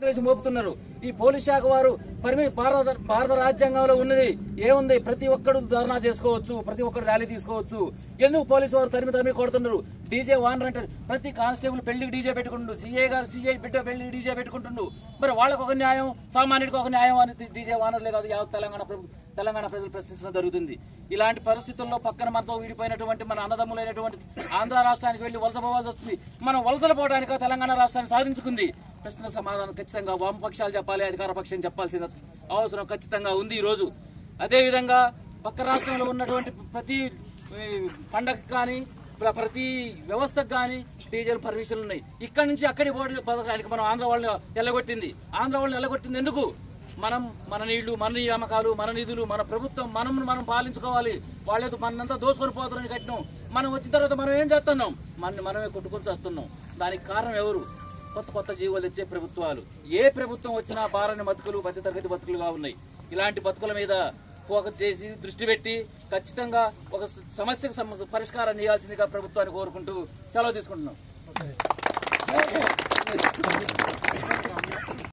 మోపుతున్నారు. ఈ పోలీస్ శాఖ వారు భారత రాజ్యాంగంలో ఉన్నది ఏముంది? ప్రతి ఒక్కరు ధర్నా చేసుకోవచ్చు, ప్రతి ఒక్కరు ర్యాలీ తీసుకోవచ్చు. ఎందుకు పోలీసు వారు తరిమి కొడుతున్నారు? డీజే వానర్ అంటే ప్రతి కానిస్టేబుల్ పెళ్లికి డీజే పెట్టుకుంటు, సిఐ బిడ్డ పెళ్లికి డీజే పెట్టుకుంటుండు. మరి వాళ్ళకు ఒక న్యాయం, సామాన్యుడికి ఒక న్యాయం అని డీజే వానర్లే కాదు యావత్ తెలంగాణ ప్రజలు ప్రశ్నించడం జరుగుతుంది. ఇలాంటి పరిస్థితుల్లో పక్కన మనతో విడిపోయినటువంటి మన అన్నదమ్ములైనటువంటి ఆంధ్ర రాష్ట్రానికి వెళ్లి వలస పోవాల్సి వస్తుంది. మనం వలసలు పోవడానికి తెలంగాణ రాష్ట్రాన్ని సాధించుకుంది. ప్రశ్న సమాధానం ఖచ్చితంగా వామపక్షాలు చెప్పాలి, అధికార పక్షం చెప్పాల్సిన అవసరం ఖచ్చితంగా ఉంది ఈ రోజు. అదేవిధంగా పక్క రాష్ట్రంలో ఉన్నటువంటి ప్రతి పండగ కానీ ప్రతి వ్యవస్థకు కానీ డీజేలు పర్మిషన్లు ఉన్నాయి. ఇక్కడి నుంచి అక్కడి బతకడానికి మనం ఆంధ్ర వాళ్ళని ఎల్లగొట్టింది ఎందుకు? మన నీళ్లు, మన నియామకాలు, మన నిధులు, మన ప్రభుత్వం మనం పాలించుకోవాలి. వాళ్ళేదో మనంతా దోసుకొని పోతారని కట్టినాం. మనం వచ్చిన తర్వాత మనం ఏం చేస్తున్నాం? మనమే కొట్టుకొని చేస్తున్నాం. దానికి కారణం ఎవరు? కొత్త జీవోలు తెచ్చే ప్రభుత్వాలు. ఏ ప్రభుత్వం వచ్చినా బారని బతుకులు, మధ్యతరగతి బతుకులుగా ఉన్నాయి. ఇలాంటి బతుకుల మీద ఫోకస్ చేసి దృష్టి పెట్టి ఖచ్చితంగా ఒక సమస్యకు పరిష్కారం చేయాల్సిందిగా ప్రభుత్వాన్ని కోరుకుంటూ సెలవు తీసుకుంటున్నాం.